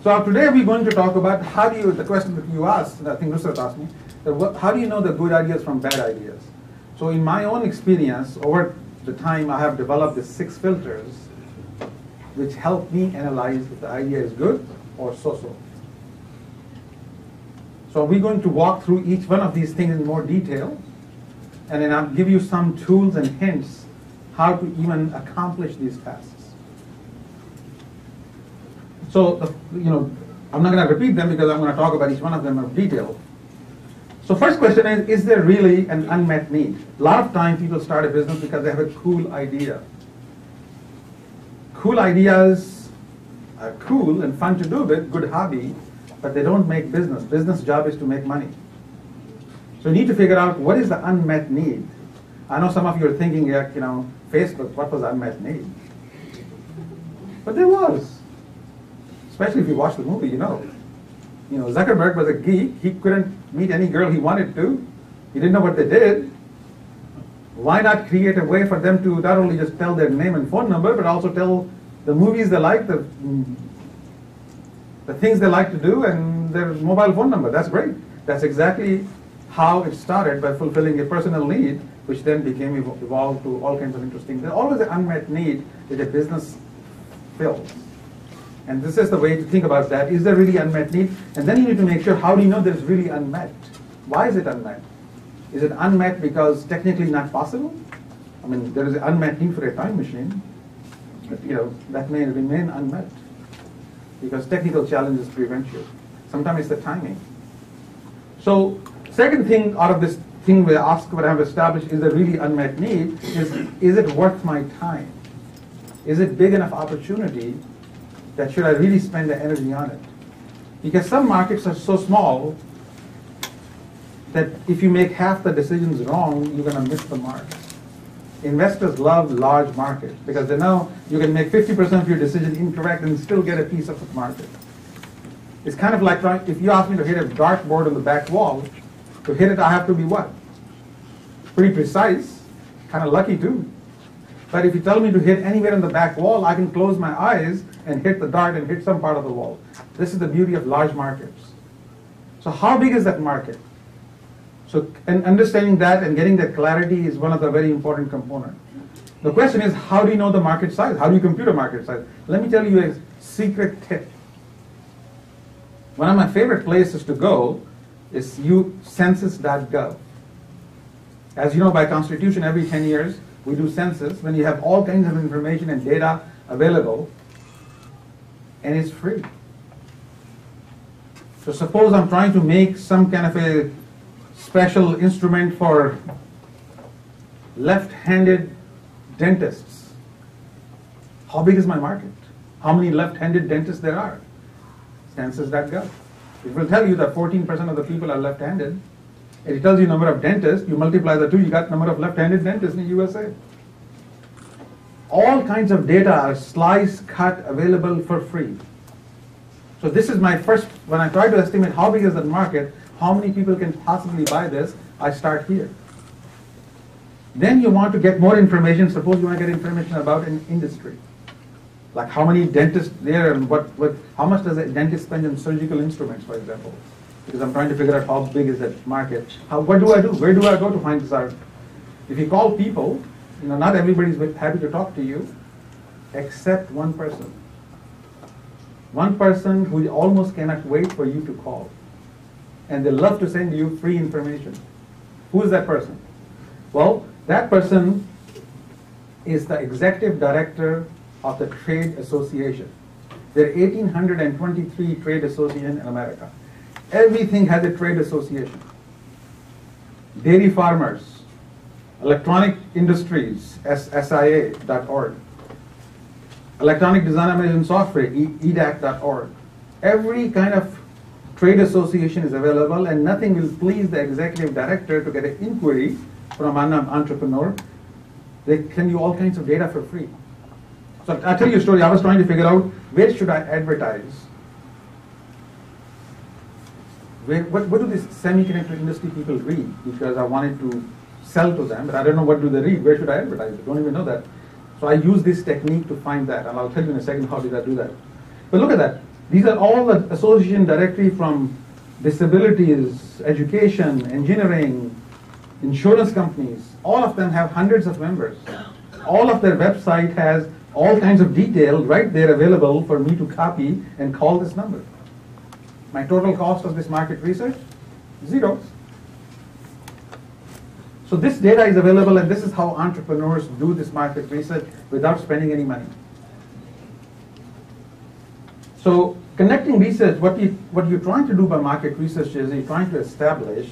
So today we're going to talk about the question that you asked, I think Nusrat asked me, how do you know the good ideas from bad ideas? So in my own experience, over the time I have developed the 6 filters which help me analyze if the idea is good or so-so. So we're going to walk through each one of these things in more detail, and then I'll give you some tools and hints how to even accomplish these tasks. So, I'm not going to repeat them because I'm going to talk about each one of them in detail. So first question is there really an unmet need? A lot of times people start a business because they have a cool idea. Cool ideas are cool and fun to do with, good hobby, but they don't make business. Business job is to make money. So you need to figure out what is the unmet need. I know some of you are thinking, Facebook, what was unmet need? But there was. Especially if you watch the movie, Zuckerberg was a geek. He couldn't meet any girl he wanted to. He didn't know what they did. Why not create a way for them to not only just tell their name and phone number, but also tell the movies they like, the things they like to do, and their mobile phone number. That's great. That's exactly how it started, by fulfilling a personal need, which then became evolved to all kinds of interesting. There's always an unmet need that a business fills. And this is the way to think about that. Is there really unmet need? And then you need to make sure, how do you know there's really unmet? Why is it unmet? Is it unmet because technically not possible? I mean, there is an unmet need for a time machine, but that may remain unmet because technical challenges prevent you. Sometimes it's the timing. So, second thing out of this thing we ask, what I have established, is there really unmet need? Is it worth my time? Is it big enough opportunity that should I really spend the energy on it? Because some markets are so small that if you make half the decisions wrong, you're going to miss the mark. Investors love large markets because they know you can make 50% of your decision incorrect and still get a piece of the market. It's kind of like if you ask me to hit a dartboard on the back wall, to hit it I have to be what? Pretty precise, kind of lucky too. But if you tell me to hit anywhere on the back wall, I can close my eyes and hit the dart and hit some part of the wall. This is the beauty of large markets. So how big is that market? So and understanding that and getting that clarity is one of the very important components. The question is, how do you know the market size? How do you compute a market size? Let me tell you a secret tip. One of my favorite places to go is census.gov. As you know, by constitution, every 10 years, we do census when you have all kinds of information and data available, and it's free. So suppose I'm trying to make some kind of a special instrument for left-handed dentists. How big is my market? How many left-handed dentists there are? Census.gov. It will tell you that 14% of the people are left-handed. And it tells you number of dentists. You multiply the two, you got number of left-handed dentists in the USA. All kinds of data are sliced, cut, available for free. So this is my first, when I try to estimate how big is the market, how many people can possibly buy this, I start here. Then you want to get more information. Suppose you want to get information about an industry. Like how many dentists there and how much does a dentist spend on surgical instruments, for example? Because I'm trying to figure out how big is that market. What do I do? Where do I go to find this out? If you call people, not everybody is happy to talk to you, except one person. One person who almost cannot wait for you to call. And they love to send you free information. Who is that person? Well, that person is the executive director of the trade association. There are 1,823 trade associations in America. Everything has a trade association. Dairy farmers, electronic industries, SIA.org. Electronic design and software, EDAC.org. Every kind of trade association is available, and nothing will please the executive director to get an inquiry from an entrepreneur. They send you all kinds of data for free. So I'll tell you a story. I was trying to figure out where should I advertise. What do these semiconductor industry people read? Because I wanted to sell to them, but I don't know what do they read. Where should I advertise? I don't even know that. So I use this technique to find that, and I'll tell you in a second how did I do that. But look at that. These are all the association directory from disabilities, education, engineering, insurance companies. All of them have hundreds of members. All of their website has all kinds of detail right there available for me to copy and call this number. My total cost of this market research? 0. So this data is available, and this is how entrepreneurs do this market research without spending any money. So connecting research, what you're trying to do by market research is you're trying to establish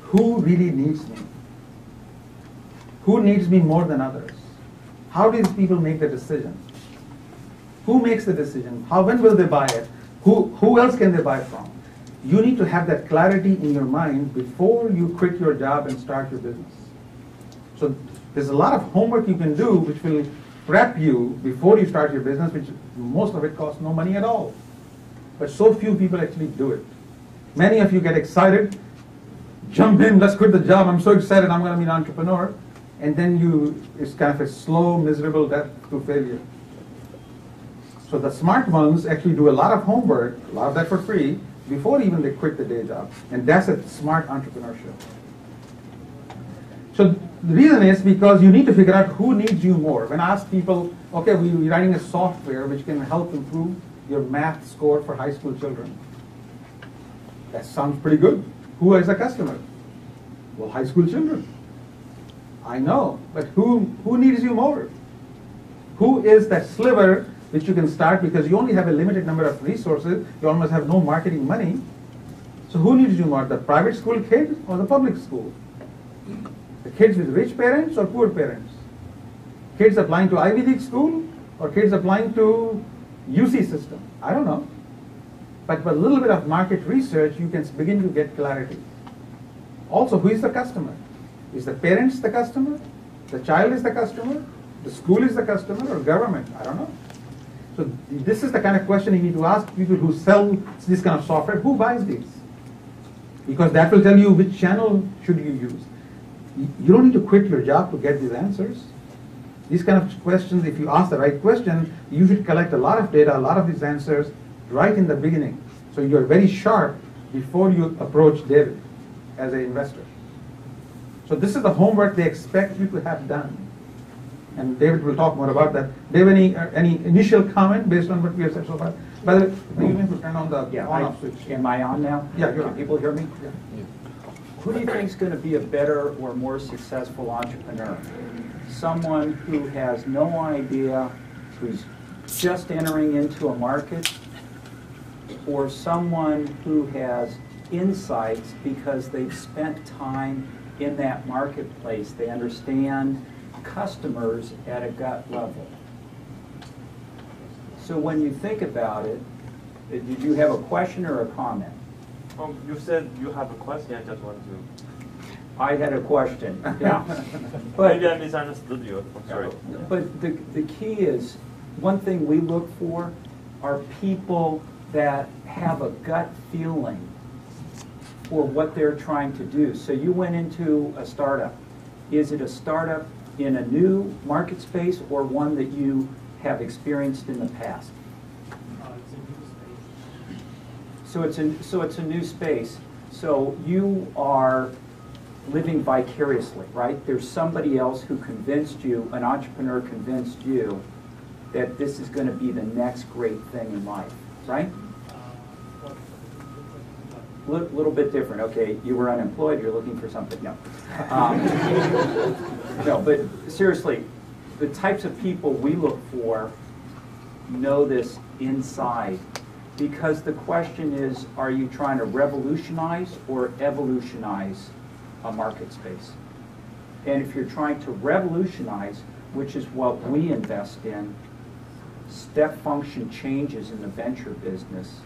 who really needs me. Who needs me more than others? How do these people make the decision? Who makes the decision? When will they buy it? Who else can they buy from? You need to have that clarity in your mind before you quit your job and start your business. So there's a lot of homework you can do which will prep you before you start your business, which most of it costs no money at all. But so few people actually do it. Many of you get excited, jump in, let's quit the job, I'm so excited, I'm going to be an entrepreneur. And then it's kind of a slow, miserable death to failure. So the smart ones actually do a lot of homework, a lot of that for free, before even they quit the day job. And that's a smart entrepreneurship. So the reason is because you need to figure out who needs you more. When I ask people, okay, we're writing a software which can help improve your math score for high school children. That sounds pretty good. Who is a customer? Well, high school children. I know, but who needs you more? Who is that sliver which you can start, because you only have a limited number of resources, you almost have no marketing money. So who needs you more, the private school kid or the public school? The kids with rich parents or poor parents? Kids applying to Ivy League school or kids applying to UC system? I don't know. But with a little bit of market research, you can begin to get clarity. Also, who is the customer? Is the parents the customer? The child is the customer? The school is the customer, or government? I don't know. So this is the kind of question you need to ask people who sell this kind of software. Who buys these? Because that will tell you which channel should you use. You don't need to quit your job to get these answers. These kind of questions, if you ask the right question, you should collect a lot of data, a lot of these answers right in the beginning. So you're very sharp before you approach David as an investor. So this is the homework they expect you to have done. And David will talk more about that. David, any initial comment based on what we have said so far? By the way, you need to turn on the on-off switch. Am I on now? Yeah, you're on. Can people hear me? Yeah. Who do you think is going to be a better or more successful entrepreneur? Someone who has no idea, who's just entering into a market, or someone who has insights because they've spent time in that marketplace? They understand customers at a gut level. So when you think about it, did you have a question or a comment? You said you have a question. I just want to. I had a question. Yeah, but Maybe I misunderstood you. I'm sorry. But the key is, one thing we look for are people that have a gut feeling for what they're trying to do. So you went into a startup. Is it a startup in a new market space or one that you have experienced in the past? It's a new space. So it's a new space. So you are living vicariously, right? There's somebody else who convinced you, an entrepreneur convinced you that this is going to be the next great thing in life, right? Little bit different. Okay, you were unemployed, you're looking for something. No. No, but seriously, the types of people we look for know this inside, because the question is, are you trying to revolutionize or evolutionize a market space? And if you're trying to revolutionize, which is what we invest in, step function changes in the venture business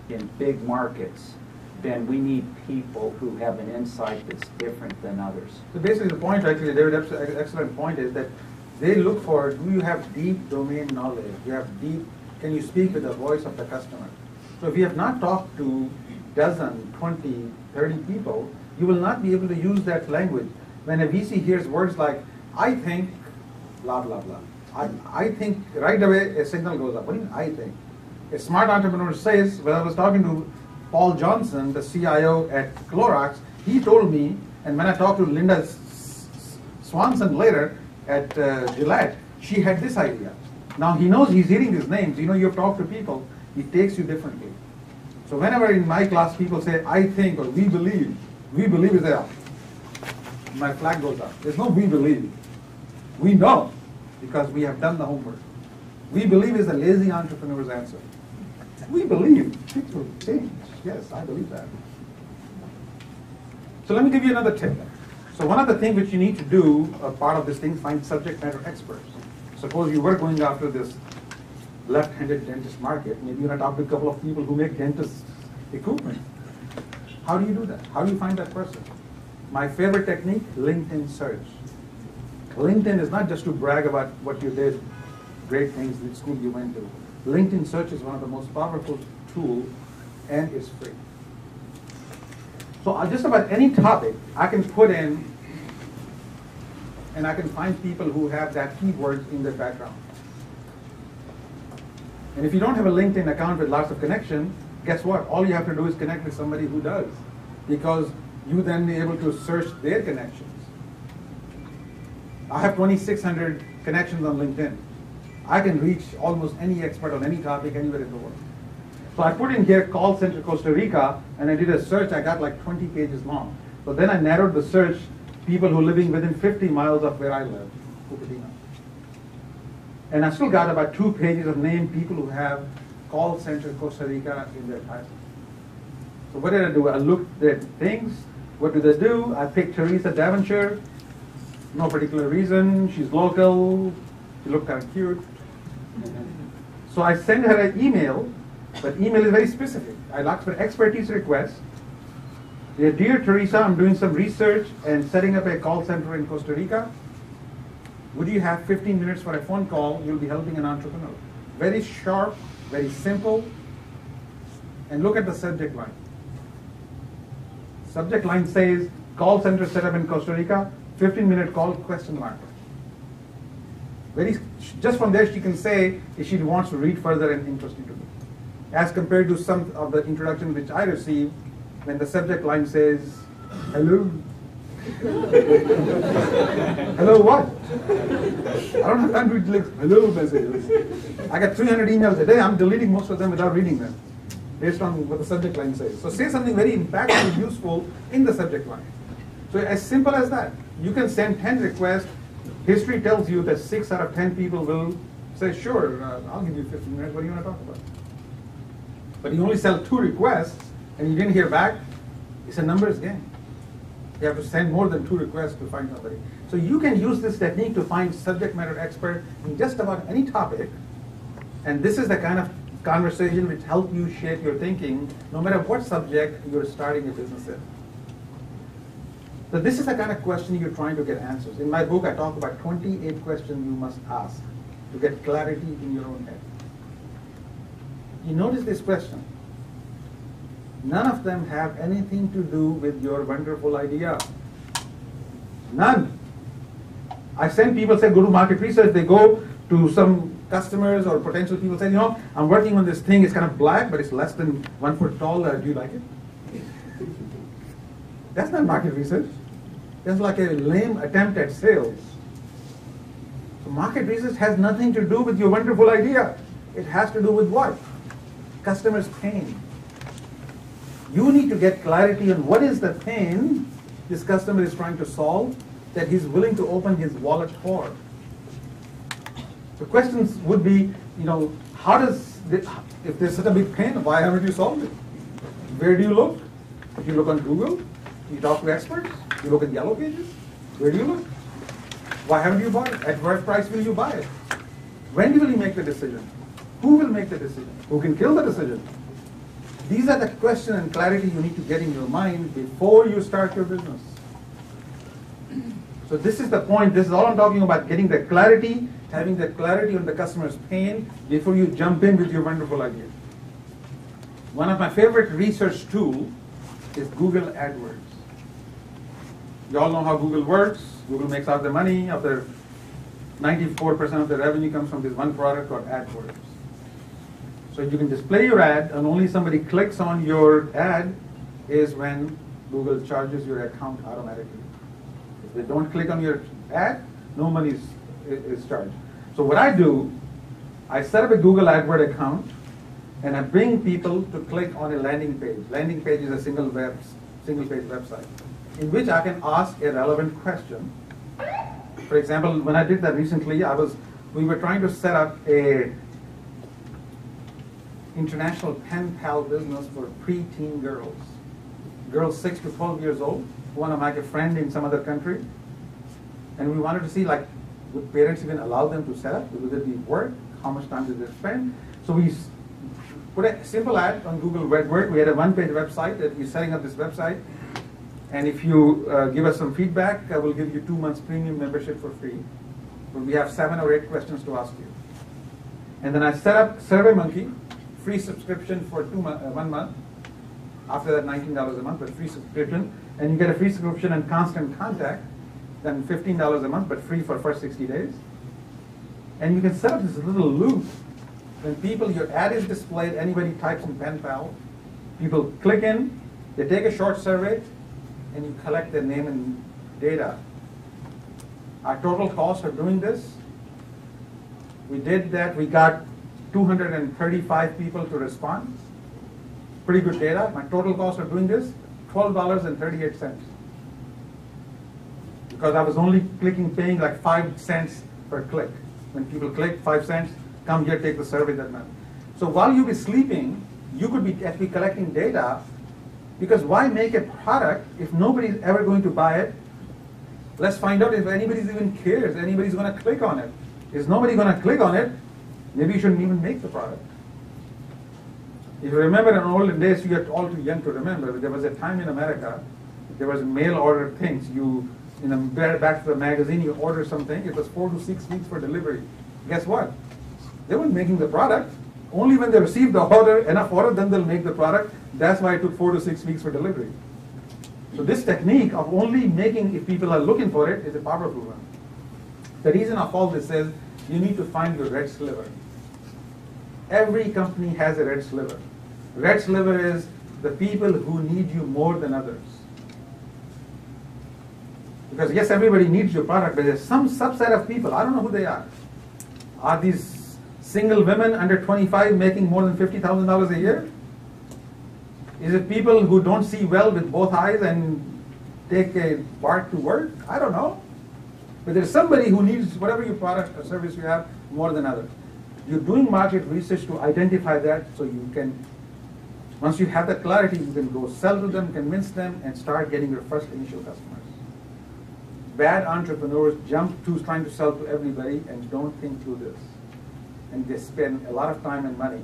in big markets, then we need people who have an insight that's different than others. So basically the point, actually, David's excellent point is that they look for, do you have deep domain knowledge? Can you speak with the voice of the customer? So if you have not talked to dozen, 20, 30 people, you will not be able to use that language. When a VC hears words like, I think, blah, blah, blah. I think, right away a signal goes up. What do you mean, I think? A smart entrepreneur says, when I was talking to Paul Johnson, the CIO at Clorox, he told me, and when I talked to Linda Swanson later at Gillette, she had this idea. Now he knows he's hearing these names. You know, you've talked to people, he takes you differently. So whenever in my class people say, I think or we believe is there. My flag goes up. There's no we believe. We know because we have done the homework. We believe is a lazy entrepreneur's answer. We believe things will change. Yes, I believe that. So let me give you another tip. So one of the things which you need to do, part of this thing, find subject matter experts. Suppose you were going after this left-handed dentist market, maybe you're going to talk to a couple of people who make dentist equipment. How do you do that? How do you find that person? My favorite technique, LinkedIn search. LinkedIn is not just to brag about what you did, great things, which school you went to. LinkedIn search is one of the most powerful tools and it's free. So just about any topic I can put in and I can find people who have that keywords in their background. And if you don't have a LinkedIn account with lots of connection, guess what? All you have to do is connect with somebody who does, because you then be able to search their connections. I have 2,600 connections on LinkedIn. I can reach almost any expert on any topic anywhere in the world. So I put in here call center Costa Rica, and I did a search. I got like 20 pages long. So then I narrowed the search, people who are living within 50 miles of where I live, Cupertino. And I still got about 2 pages of named people who have call center Costa Rica in their title. So what did I do? I looked at things. What do they do? I picked Teresa Devonshire. No particular reason. She's local. She looked kind of cute. So I sent her an email, but email is very specific. I asked for expertise request. Dear Teresa, I'm doing some research and setting up a call center in Costa Rica. Would you have 15 minutes for a phone call? You'll be helping an entrepreneur. Very sharp, very simple. And look at the subject line. Subject line says, call center set up in Costa Rica, 15-minute call, question mark. Just from there she can say if she wants to read further and interesting to me. As compared to some of the introduction which I received, when the subject line says, hello. Hello what? I don't have time to read like hello messages. I get 300 emails a day. I'm deleting most of them without reading them, based on what the subject line says. So say something very impactful, useful in the subject line. So as simple as that. You can send 10 requests. History tells you that 6 out of 10 people will say, sure, I'll give you 15 minutes. What do you want to talk about? But you only sell 2 requests and you didn't hear back. It's a numbers game. You have to send more than 2 requests to find somebody. So you can use this technique to find subject matter expert in just about any topic. And this is the kind of conversation which helps you shape your thinking no matter what subject you're starting a business in. So this is the kind of question you're trying to get answers. In my book, I talk about 28 questions you must ask to get clarity in your own head. You notice this question. None of them have anything to do with your wonderful idea. None. I send people, say, go to market research. They go to some customers or potential people, say, I'm working on this thing. It's kind of black, but it's less than 1 foot tall. Do you like it? That's not market research. That's like a lame attempt at sales. So market research has nothing to do with your wonderful idea. It has to do with what? Customer's pain. You need to get clarity on what is the pain this customer is trying to solve that he's willing to open his wallet for. The questions would be, if there's such a big pain, why haven't you solved it? Where do you look? Do you look on Google? Do you talk to experts? Do you look at Yellow Pages? Where do you look? Why haven't you bought it? At what price will you buy it? When will you make the decision? Who will make the decision? Who can kill the decision? These are the questions and clarity you need to get in your mind before you start your business. So this is the point. This is all I'm talking about, getting the clarity, having the clarity on the customer's pain before you jump in with your wonderful idea. One of my favorite research tools is Google AdWords. You all know how Google works. Google makes out the money. Of their 94% of the revenue comes from this one product called AdWords. So you can display your ad, and only somebody clicks on your ad is when Google charges your account automatically. If they don't click on your ad, no money is charged. So what I do, I set up a Google AdWords account, and I bring people to click on a landing page. Landing page is a single page website in which I can ask a relevant question. For example, when I did that recently, we were trying to set up a international pen pal business for preteen girls 6 to 12 years old, who want to make a friend in some other country. And we wanted to see, like, would parents even allow them to set up? Would it be work? How much time did they spend? So we put a simple ad on Google AdWords. We had a one-page website that we're setting up this website. And if you give us some feedback, I will give you 2 months premium membership for free. But we have 7 or 8 questions to ask you. And then I set up SurveyMonkey, free subscription for 1 month. After that, $19 a month, but free subscription. And you get a free subscription and constant contact, then $15 a month, but free for first 60 days. And you can set up this little loop. When your ad is displayed, anybody types in pen pal, people click in, they take a short survey, and you collect their name and data. Our total cost of doing this, we did that, we got 235 people to respond. Pretty good data. My total cost of doing this, $12.38. Because I was only paying like 5 cents per click. When people click, 5 cents, come here, take the survey that month. So while you be sleeping, you could be actually collecting data, because why make a product if nobody's ever going to buy it? Let's find out if anybody's even cares, anybody's going to click on it. Is nobody going to click on it? Maybe you shouldn't even make the product. If you remember in olden days, you are all too young to remember, there was a time in America, there was mail order things. Back to the magazine, you order something, it was 4 to 6 weeks for delivery. Guess what? They weren't making the product. Only when they received the enough order, then they'll make the product. That's why it took 4 to 6 weeks for delivery. So this technique of only making, if people are looking for it, is a powerful one. The reason of all this is, you need to find your red sliver. Every company has a red sliver. Red sliver is the people who need you more than others. Because yes, everybody needs your product, but there's some subset of people, I don't know who they are. Are these single women under 25 making more than $50,000 a year? Is it people who don't see well with both eyes and take a BART to work? I don't know. But there's somebody who needs whatever your product or service you have more than others. You're doing market research to identify that, so you can, once you have that clarity, you can go sell to them, convince them, and start getting your first initial customers. Bad entrepreneurs jump to trying to sell to everybody and don't think through this. And they spend a lot of time and money.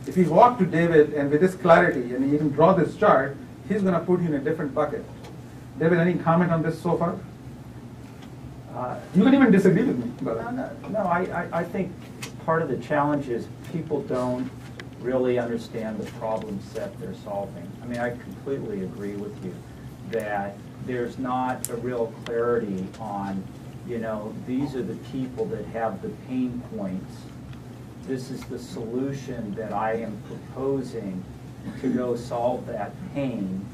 If you walk to David and with this clarity, and you can draw this chart, he's going to put you in a different bucket. David, any comment on this so far? You can even disagree with me. No, I think part of the challenge is people don't really understand the problem set they're solving. I mean, I completely agree with you that there's not a real clarity on, these are the people that have the pain points. This is the solution that I am proposing to go solve that pain.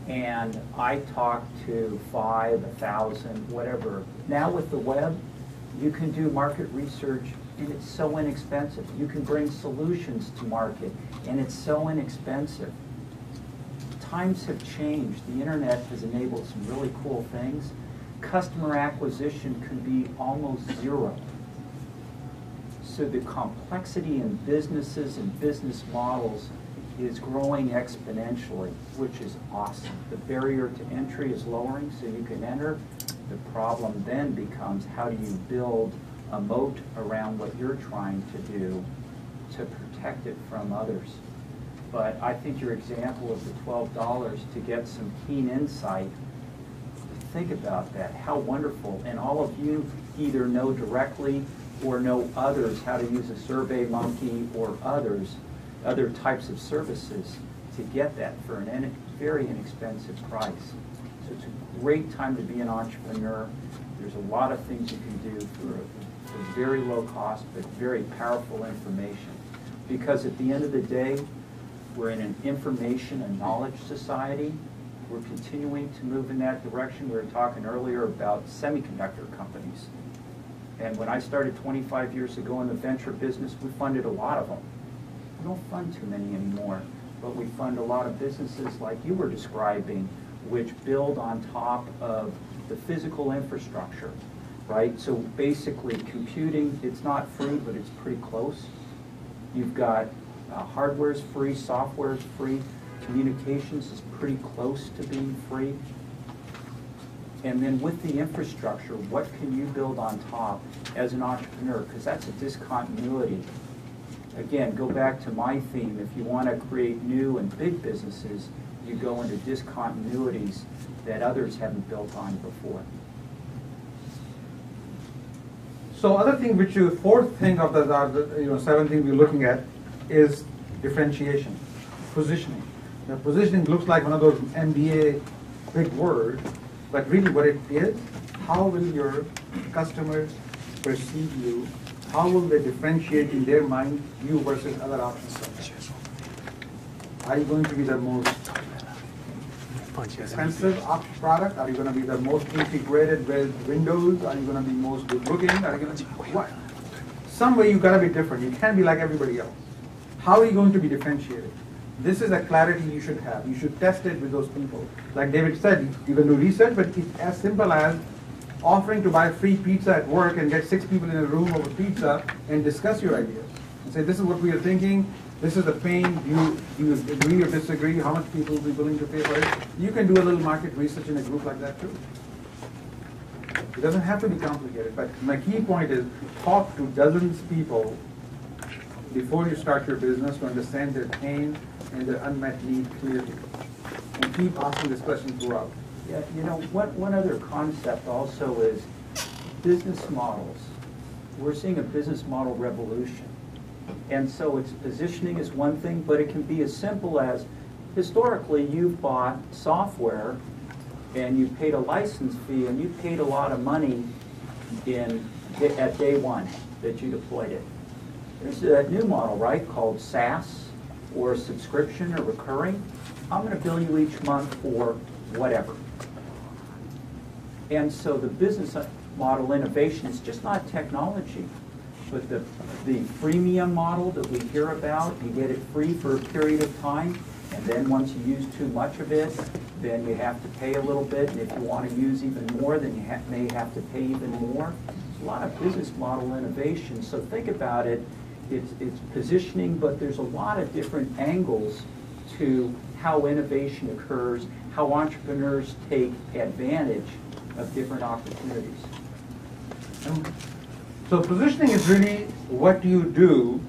And I talk to 5, 1,000, whatever. Now with the web, you can do market research and it's so inexpensive. You can bring solutions to market and it's so inexpensive. Times have changed. The internet has enabled some really cool things. Customer acquisition can be almost zero. So the complexity in businesses and business models is growing exponentially, which is awesome. The barrier to entry is lowering so you can enter. The problem then becomes, how do you build a moat around what you're trying to do to protect it from others? But I think your example of the $12 to get some keen insight, think about that, how wonderful. And all of you either know directly or know others how to use a SurveyMonkey or other types of services to get that for a very inexpensive price. So it's a great time to be an entrepreneur. There's a lot of things you can do for very low cost but very powerful information. Because at the end of the day, we're in an information and knowledge society. We're continuing to move in that direction. We were talking earlier about semiconductor companies. And when I started 25 years ago in the venture business, we funded a lot of them. We don't fund too many anymore, but we fund a lot of businesses like you were describing, which build on top of the physical infrastructure, right? So basically computing, it's not free, but it's pretty close. You've got hardware's free, software's free, communications is pretty close to being free. And then with the infrastructure, what can you build on top as an entrepreneur? Because that's a discontinuity. Again, go back to my theme. If you want to create new and big businesses, you go into discontinuities that others haven't built on before. So other thing which you, fourth thing of the seventh thing we're looking at is differentiation, positioning. Now, positioning looks like one of those MBA big words, but really what it is, how will your customers perceive you? How will they differentiate in their mind you versus other options? Are you going to be the most expensive product? Are you going to be the most integrated with Windows? Are you going to be most good looking? Are you going to be what? Some way you got to be different. You can't be like everybody else. How are you going to be differentiated? This is a clarity you should have. You should test it with those people. Like David said, you can do research, but it's as simple as offering to buy free pizza at work and get 6 people in a room over pizza and discuss your ideas. And say, this is what we are thinking, this is the pain, do you agree or disagree, how much people will be willing to pay for it? You can do a little market research in a group like that too. It doesn't have to be complicated, but my key point is talk to dozens of people before you start your business to understand their pain and their unmet need clearly. And keep asking this question throughout. Yeah, you know, one other concept also is business models. We're seeing a business model revolution. And so its positioning is one thing, but it can be as simple as, historically, you've bought software and you paid a license fee and you paid a lot of money at day one that you deployed it. There's a new model, right, called SaaS or subscription or recurring. I'm going to bill you each month for whatever. And so the business model innovation is just not technology, but the freemium model that we hear about, you get it free for a period of time, and then once you use too much of it, then you have to pay a little bit, and if you want to use even more, then you may have to pay even more. There's a lot of business model innovation, so think about it. It's positioning, but there's a lot of different angles to how innovation occurs, how entrepreneurs take advantage of different opportunities. So positioning is really what you do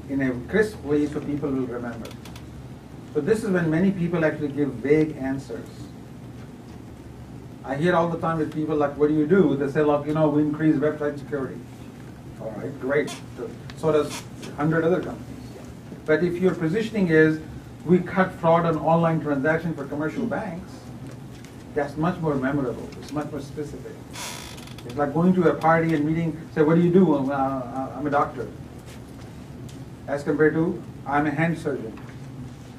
in a crisp way so people will remember. So this is when many people actually give vague answers. I hear all the time with people like, what do you do? They say, look, we increase website security. All right, great. So does 100 other companies. But if your positioning is, we cut fraud on online transactions for commercial banks, that's much more memorable. It's much more specific. It's like going to a party and meeting, say, what do you do? Well, I'm a doctor. As compared to, I'm a hand surgeon.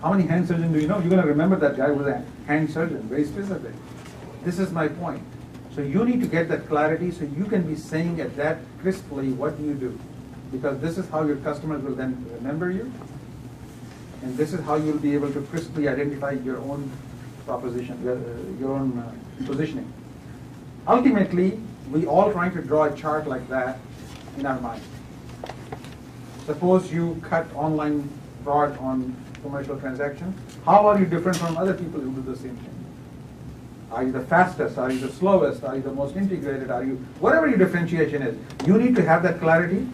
How many hand surgeons do you know? You're going to remember that guy was a hand surgeon, very specific. This is my point. So you need to get that clarity so you can be saying at that crisply, what do you do? Because this is how your customers will then remember you. And this is how you'll be able to crisply identify your own proposition, your own positioning. Ultimately, we all trying to draw a chart like that in our mind. Suppose you cut online fraud on commercial transactions. How are you different from other people who do the same thing? Are you the fastest? Are you the slowest? Are you the most integrated? Are you, whatever your differentiation is, you need to have that clarity,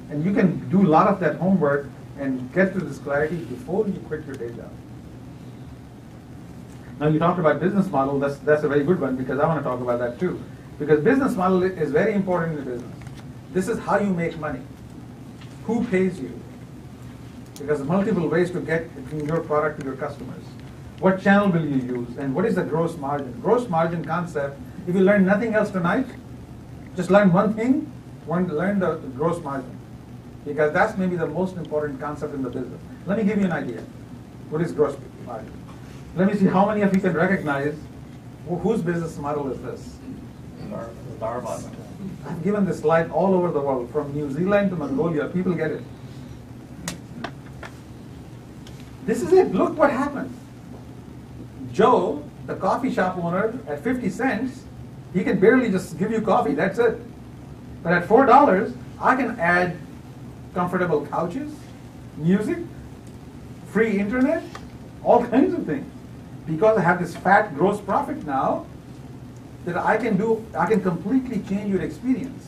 and you can do a lot of that homework and get to this clarity before you quit your day job. Now you talked about business model, that's a very good one because I want to talk about that too. Because business model is very important in the business. This is how you make money. Who pays you? Because there's multiple ways to get your product to your customers. What channel will you use? And what is the gross margin? Gross margin concept, if you learn nothing else tonight, just learn one thing, learn the gross margin. because that's maybe the most important concept in the business. Let me give you an idea. What is gross margin? Let me see how many of you can recognize whose business model is this. Starbucks. I've given this slide all over the world, from New Zealand to Mongolia. People get it. This is it. Look what happens. Joe, the coffee shop owner, at 50 cents, he can barely just give you coffee. That's it. But at $4, I can add comfortable couches, music, free internet, all kinds of things. Because I have this fat gross profit now, that I can completely change your experience.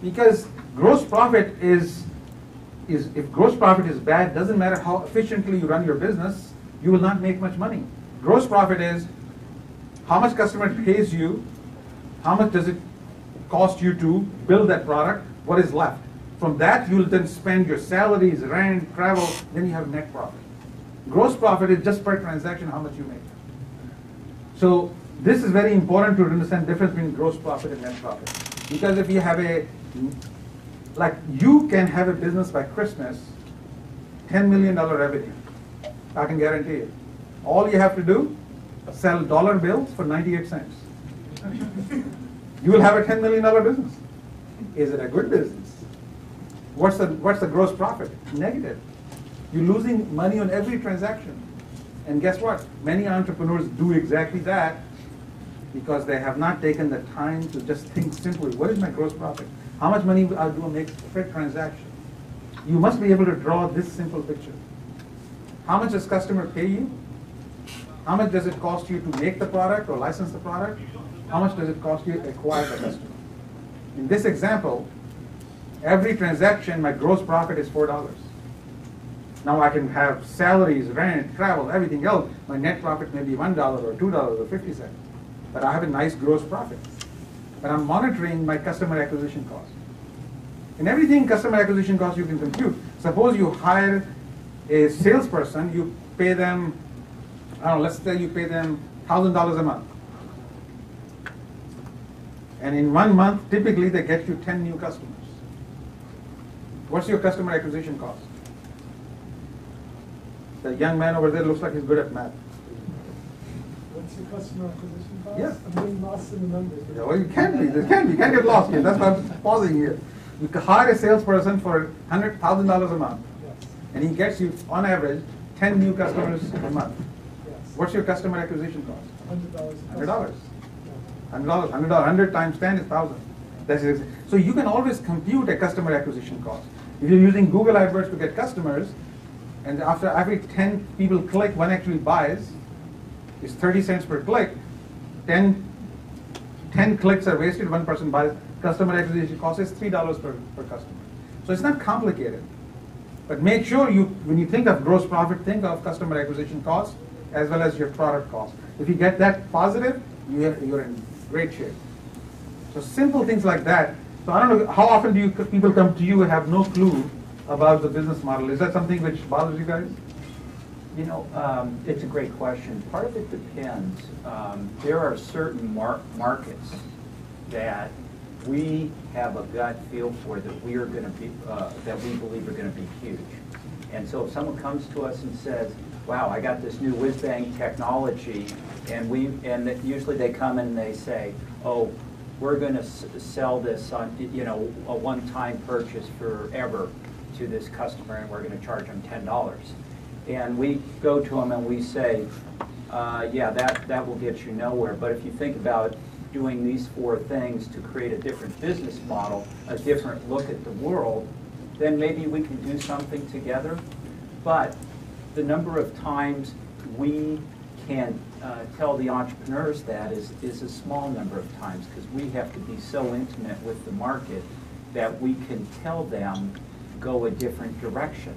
Because gross profit if gross profit is bad, doesn't matter how efficiently you run your business, you will not make much money. Gross profit is how much customer pays you, how much does it cost you to build that product, what is left. From that, you'll then spend your salaries, rent, travel, then you have net profit. Gross profit is just per transaction how much you make. So this is very important to understand the difference between gross profit and net profit. Because if you have you can have a business by Christmas, $10 million revenue. I can guarantee it. All you have to do, sell dollar bills for 98 cents. You will have a $10 million business. Is it a good business? What's the gross profit? Negative. You're losing money on every transaction. And guess what? Many entrepreneurs do exactly that because they have not taken the time to just think simply, what is my gross profit? How much money do I make per transaction? You must be able to draw this simple picture. How much does customer pay you? How much does it cost you to make the product or license the product? How much does it cost you to acquire the customer? In this example, every transaction, my gross profit is $4. Now I can have salaries, rent, travel, everything else. My net profit may be $1 or $2 or 50 cents. But I have a nice gross profit. But I'm monitoring my customer acquisition cost. In everything customer acquisition cost you can compute. Suppose you hire a salesperson, you pay them, I don't know, let's say you pay them $1,000 a month. And in 1 month, typically they get you 10 new customers. What's your customer acquisition cost? The young man over there looks like he's good at math. What's your customer acquisition cost? Yeah. I'm getting lost in the numbers. Yeah, well, you can be. You can't get lost here. That's why I'm pausing here. You can hire a salesperson for $100,000 a month, Yes. and he gets you, on average, 10 new customers a month. Yes. What's your customer acquisition cost? $100. $100. Yeah. $100. 100 times 10 is 1,000. So you can always compute a customer acquisition cost. If you're using Google AdWords to get customers, and after every 10 people click, one actually buys, it's 30 cents per click. 10 clicks are wasted, one person buys. Customer acquisition cost is $3 per customer. So it's not complicated. But make sure when you think of gross profit, think of customer acquisition cost as well as your product cost. If you get that positive, you're in great shape. So simple things like that. So I don't know, how often do people come to you and have no clue about the business model? Is that something which bothers you guys? You know, it's a great question. Part of it depends. There are certain markets that we have a gut feel for that we are going to be, that we believe are going to be huge. And so if someone comes to us and says, "Wow, I got this new whiz-bang technology," and usually they come and they say, "Oh, we're going to sell this on, a one-time purchase forever to this customer, and we're going to charge them $10." And we go to them and we say, yeah, that will get you nowhere. But if you think about doing these 4 things to create a different business model, a different look at the world, then maybe we can do something together. But the number of times we can tell the entrepreneurs that is a small number of times, because we have to be so intimate with the market that we can tell them go a different direction.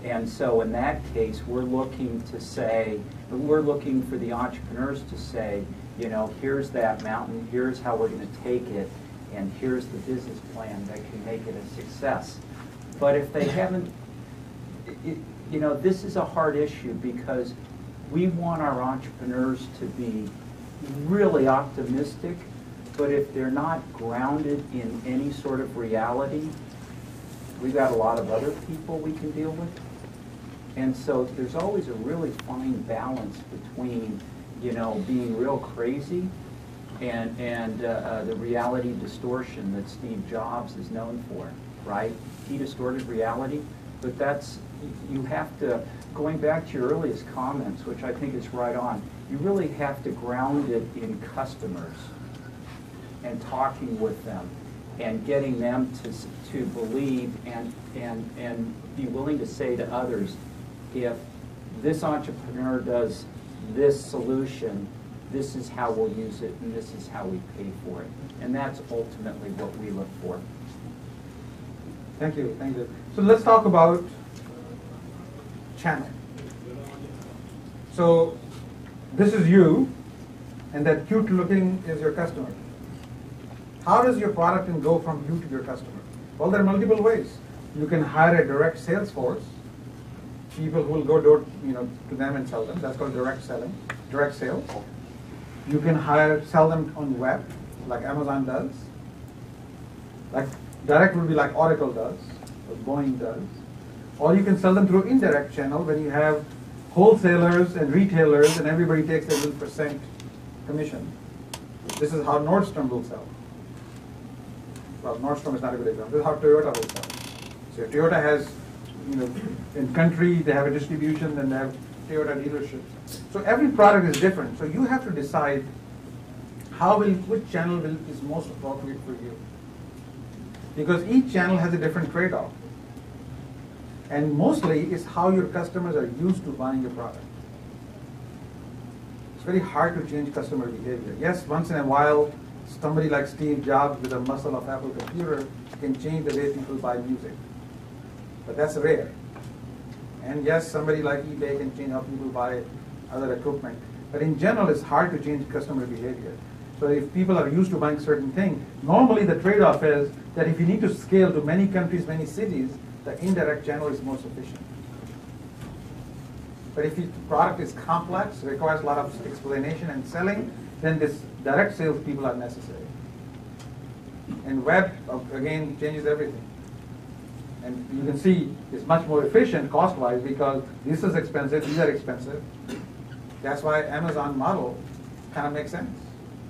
And so in that case, we're looking for the entrepreneurs to say, here's that mountain, here's how we're going to take it, and here's the business plan that can make it a success. But if they haven't, this is a hard issue, because we want our entrepreneurs to be really optimistic, but if they're not grounded in any sort of reality, we've got a lot of other people we can deal with. And so there's always a really fine balance between, being real crazy and the reality distortion that Steve Jobs is known for, right? He distorted reality, but you have to, going back to your earliest comments, which I think is right on, you really have to ground it in customers and talking with them and getting them to believe and be willing to say to others, if this entrepreneur does this solution, this is how we'll use it and this is how we pay for it. And that's ultimately what we look for. Thank you, thank you. So let's talk about channel. So this is you, and that cute looking is your customer. How does your product then go from you to your customer? Well, there are multiple ways. You can hire a direct sales force, people who will go to them and sell them. That's called direct selling, direct sales. You can sell them on web, like Amazon does. Like direct would be like Oracle does, or Boeing does. Or you can sell them through indirect channel when you have wholesalers and retailers and everybody takes their little percent commission. This is how Nordstrom will sell. Well, Nordstrom is not a good example. This is how Toyota will sell. So Toyota has, in country, they have a distribution, then they have Toyota dealerships. So every product is different. So you have to decide which channel is most appropriate for you. Because each channel has a different trade-off. And mostly it's how your customers are used to buying your product. It's very hard to change customer behavior. Yes, once in a while, somebody like Steve Jobs with a muscle of Apple computer can change the way people buy music. But that's rare. And yes, somebody like eBay can change how people buy other equipment. But in general, it's hard to change customer behavior. So if people are used to buying certain things, normally the trade-off is that if you need to scale to many countries, many cities, the indirect channel is more sufficient. But if the product is complex, requires a lot of explanation and selling, then this direct sales people are necessary. And web, again, changes everything. And you can see it's much more efficient cost-wise because this is expensive, these are expensive. That's why Amazon model kind of makes sense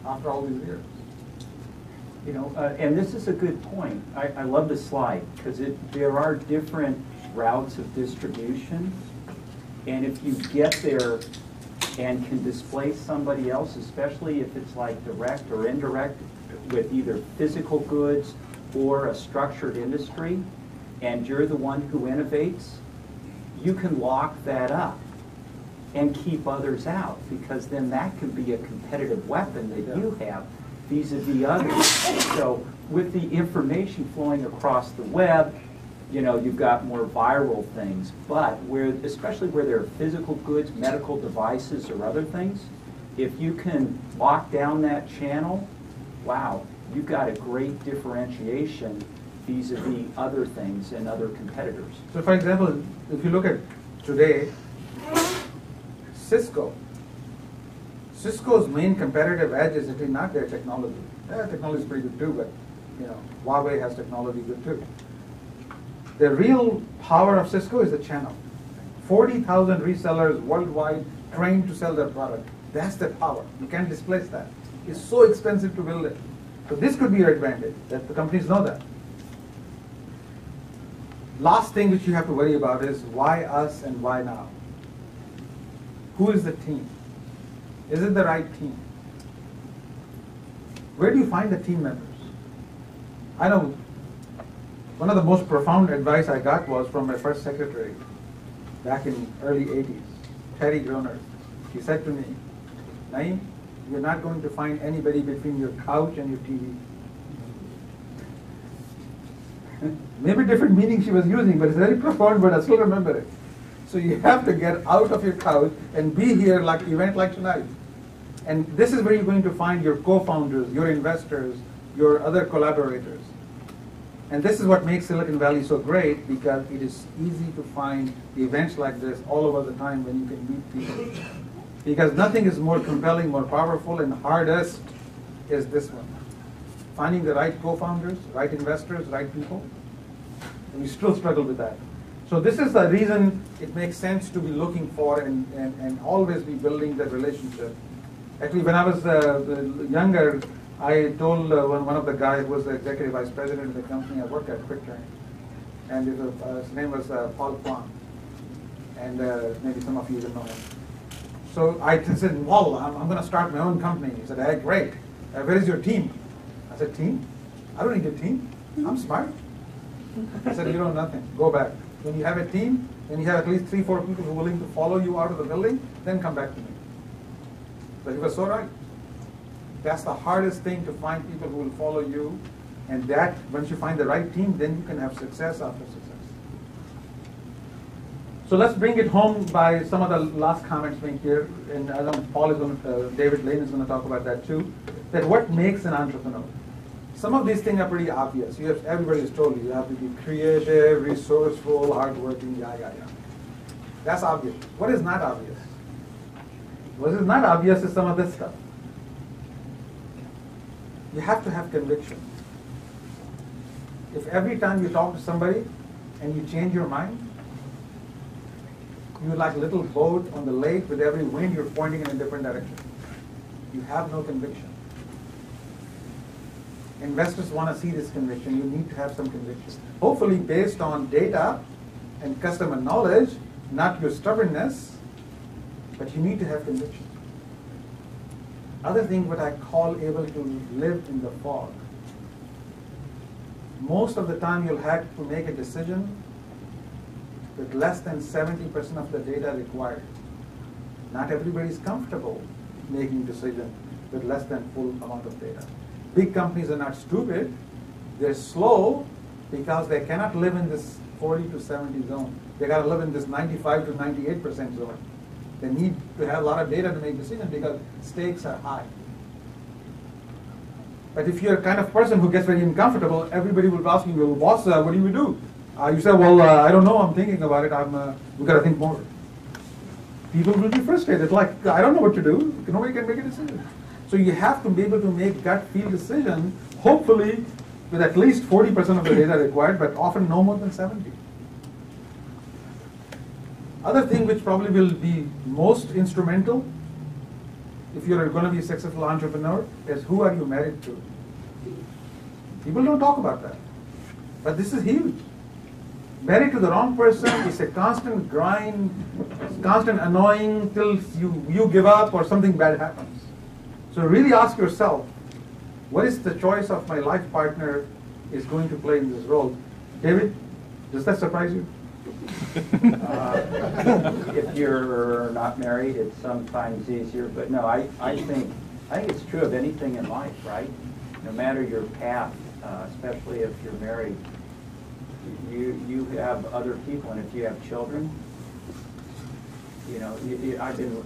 after all these years. And this is a good point. I love this slide because there are different routes of distribution. And if you get there and can displace somebody else, especially if it's like direct or indirect with either physical goods or a structured industry, and you're the one who innovates, you can lock that up and keep others out, because then that can be a competitive weapon that you have vis-a-vis others. So with the information flowing across the web, you've got more viral things, but especially where there are physical goods, medical devices, or other things, if you can lock down that channel, wow, you've got a great differentiation vis-a-vis other things and other competitors. So for example, if you look at today, Cisco's main competitive edge is actually not their technology. Their technology is pretty good too, but Huawei has technology good too. The real power of Cisco is the channel. 40,000 resellers worldwide trained to sell their product. That's their power. You can't displace that. It's so expensive to build it. So this could be your advantage, that the companies know that. Last thing which you have to worry about is why us and why now? Who is the team? Is it the right team? Where do you find the team members? I know one of the most profound advice I got was from my first secretary back in early 80s, Terry Groner. He said to me, Naeem, you're not going to find anybody between your couch and your TV. Maybe different meaning she was using, but it's very profound, but I still remember it. So you have to get out of your couch and be here like event like tonight. And this is where you're going to find your co-founders, your investors, your other collaborators. And this is what makes Silicon Valley so great, because it is easy to find events like this all over the time when you can meet people. Because nothing is more compelling, more powerful, and hardest is this one. Finding the right co-founders, right investors, right people. And we still struggle with that. So this is the reason it makes sense to be looking for and always be building that relationship. Actually, when I was younger, I told one of the guys who was the executive vice president of the company I worked at, QuickTime, and his name was Paul Kwan, and maybe some of you don't know him. So I said, Paul, I'm going to start my own company. He said, hey, great. Where is your team? I said, team? I don't need a team. I'm smart. I said, you know nothing. Go back. When you have a team, when you have at least 3-4 people who are willing to follow you out of the building, then come back to me. But he was so right. That's the hardest thing, to find people who will follow you. And that, once you find the right team, then you can have success after success. So let's bring it home by some of the last comments made here. And I know Paul is going to, David Lane is going to talk about that too. That what makes an entrepreneur? Some of these things are pretty obvious. Everybody's told you have to be creative, resourceful, hardworking, yeah. That's obvious. What is not obvious? What is not obvious is some of this stuff. You have to have conviction. If every time you talk to somebody and you change your mind, you're like a little boat on the lake, with every wind you're pointing in a different direction. You have no conviction. Investors want to see this conviction. You need to have some conviction. Hopefully based on data and customer knowledge, not your stubbornness, but you need to have conviction. Other thing, what I call able to live in the fog. Most of the time you'll have to make a decision with less than 70% of the data required. Not everybody is comfortable making decisions with less than full amount of data. Big companies are not stupid. They're slow because they cannot live in this 40 to 70 zone. They got to live in this 95 to 98% zone. They need to have a lot of data to make decisions because stakes are high. But if you're a kind of person who gets very uncomfortable, everybody will ask you, well, boss, what do? You say, well, I don't know, I'm thinking about it, we've got to think more. People will be frustrated, like, I don't know what to do, nobody can make a decision. So you have to be able to make gut feel decisions, hopefully with at least 40% of the data required, but often no more than 70. Other thing which probably will be most instrumental, if you're going to be a successful entrepreneur, is who are you married to? People don't talk about that, but this is huge. Married to the wrong person is a constant grind, constant annoying till you give up or something bad happens. So really ask yourself, what is the choice of my life partner is going to play in this role? David, does that surprise you? If you're not married, it's sometimes easier. But no, I think it's true of anything in life, right? No matter your path, especially if you're married, you have other people, and if you have children, I've been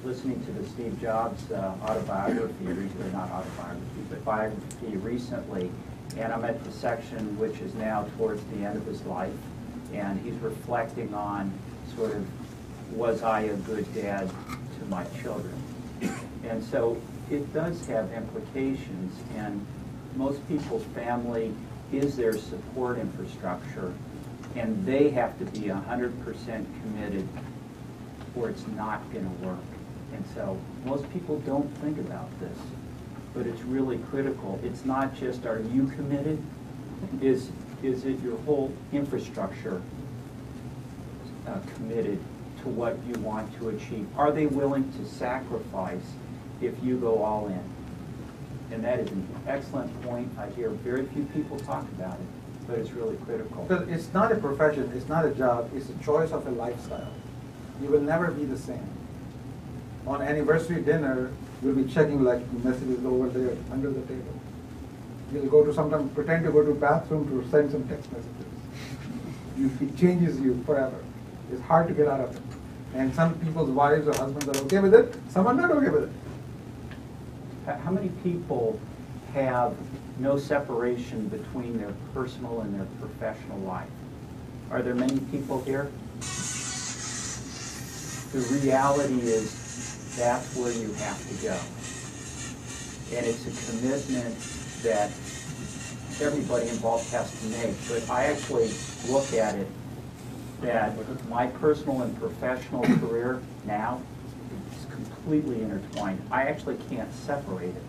listening to the Steve Jobs autobiography, or not autobiography, but biography recently, and I'm at the section which is now towards the end of his life, and he's reflecting on sort of, was I a good dad to my children? And so it does have implications, and most people's family is their support infrastructure, and they have to be 100% committed or it's not going to work. And so most people don't think about this, but it's really critical. It's not just, are you committed? Is it your whole infrastructure committed to what you want to achieve? Are they willing to sacrifice if you go all in? And that is an excellent point. I hear very few people talk about it, but it's really critical. Because it's not a profession, it's not a job, it's a choice of a lifestyle. You will never be the same. On anniversary dinner, you'll be checking like messages over there under the table. You'll go to sometimes pretend to go to the bathroom to send some text messages. It changes you forever. It's hard to get out of it. And some people's wives or husbands are okay with it, some are not okay with it. How many people have no separation between their personal and their professional life? Are there many people here? The reality is that's where you have to go. And it's a commitment that everybody involved has to make, but I actually look at it that my personal and professional career now is completely intertwined. I actually can't separate it.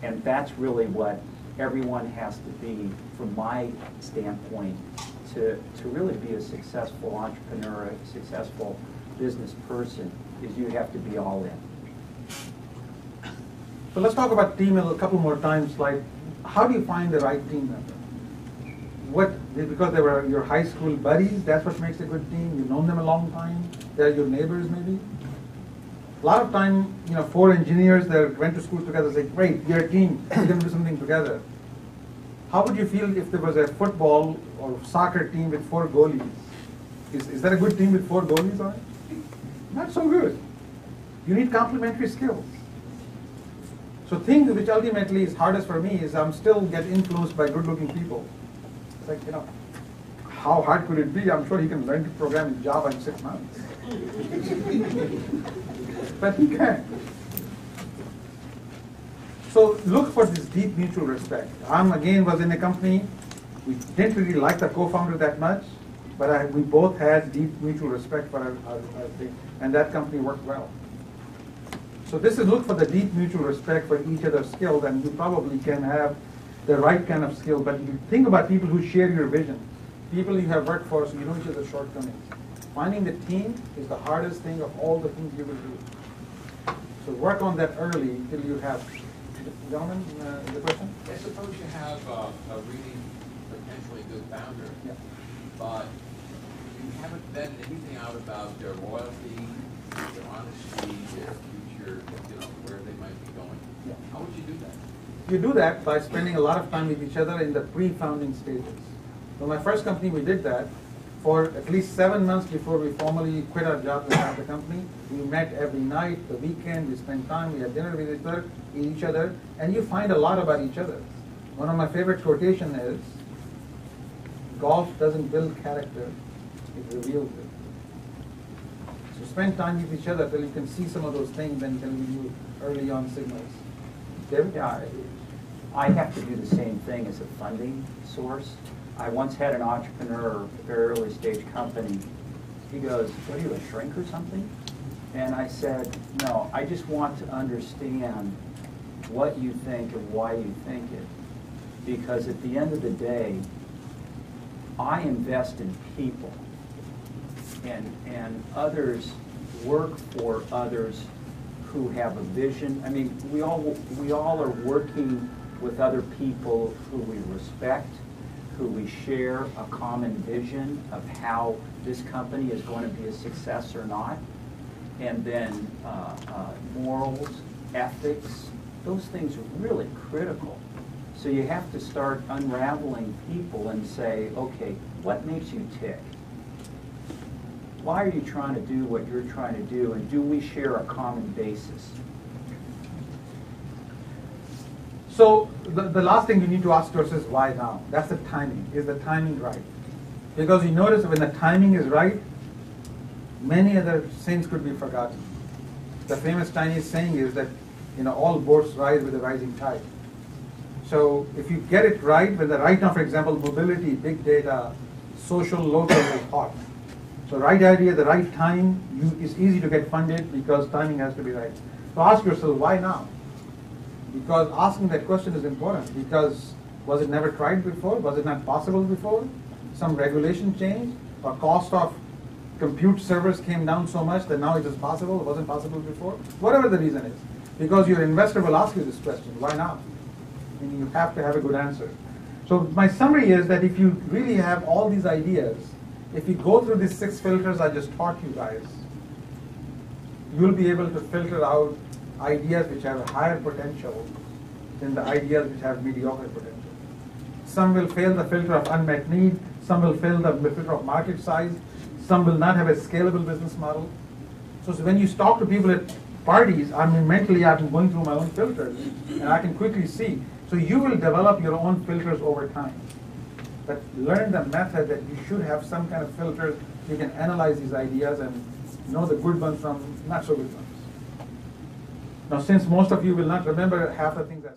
And that's really what everyone has to be, from my standpoint, to really be a successful entrepreneur, a successful business person, is you have to be all in. So let's talk about team a couple more times. Like, how do you find the right team member? Because they were your high school buddies, that's what makes a good team? You've known them a long time? They're your neighbors, maybe? A lot of time, 4 engineers that went to school together say, great, you're a team, we're going to do something together. How would you feel if there was a football or soccer team with 4 goalies? Is that a good team with 4 goalies on it? Not so good. You need complementary skills. So thing which ultimately is hardest for me is I'm still get influenced by good-looking people. It's like, how hard could it be? I'm sure he can learn to program in Java in 6 months. But he can't. So look for this deep mutual respect. Again was in a company, we didn't really like the co-founder that much, but we both had deep mutual respect for our thing, and that company worked well. So this is look for the deep mutual respect for each other's skills, and you probably can have the right kind of skill, but you think about people who share your vision, people you have worked for, so you know each other's shortcomings. Finding the team is the hardest thing of all the things you will do. So work on that early till you have. Gentlemen, the question? I suppose you have a really potentially good founder, but you haven't vetted anything out about their loyalty, their honesty, their future, where they might be going. Yeah. How would you do that? You do that by spending a lot of time with each other in the pre-founding stages. So my first company, we did that. For at least 7 months before we formally quit our jobs and started the company, we met every night, the weekend, we spent time, we had dinner with each other, and you find a lot about each other. One of my favorite quotations is, golf doesn't build character, it reveals it. So spend time with each other till you can see some of those things and can give you early on signals. David? Yeah, I have to do the same thing as a funding source. I once had an entrepreneur, a very early stage company. He goes, what are you, a shrink or something? And I said, no, I just want to understand what you think and why you think it. Because at the end of the day, I invest in people. And others work for others who have a vision. I mean, we all are working with other people who we respect, who we share a common vision of how this company is going to be a success or not. And then morals, ethics, those things are really critical. So you have to start unraveling people and say, okay, what makes you tick? Why are you trying to do what you're trying to do, and do we share a common basis? So the last thing you need to ask yourself is why now? That's the timing. Is the timing right? Because you notice when the timing is right, many other things could be forgotten. The famous Chinese saying is that all boats rise with a rising tide. So if you get it right, right now, for example, mobility, big data, social, local is hot. So right idea, the right time, it's easy to get funded because timing has to be right. So ask yourself, why now? Because asking that question is important. Because was it never tried before? Was it not possible before? Some regulation changed? Or cost of compute servers came down so much that now it is possible? It wasn't possible before? Whatever the reason is. Because your investor will ask you this question, why now? And you have to have a good answer. So my summary is that if you really have all these ideas, if you go through these 6 filters I just taught you guys, you'll be able to filter out ideas which have a higher potential than the ideas which have mediocre potential. Some will fail the filter of unmet need, some will fail the filter of market size, some will not have a scalable business model. So when you talk to people at parties, mentally I've been going through my own filters and I can quickly see. So you will develop your own filters over time. But learn the method that you should have some kind of filters. You can analyze these ideas and know the good ones from not so good ones. Now, since most of you will not remember half the things I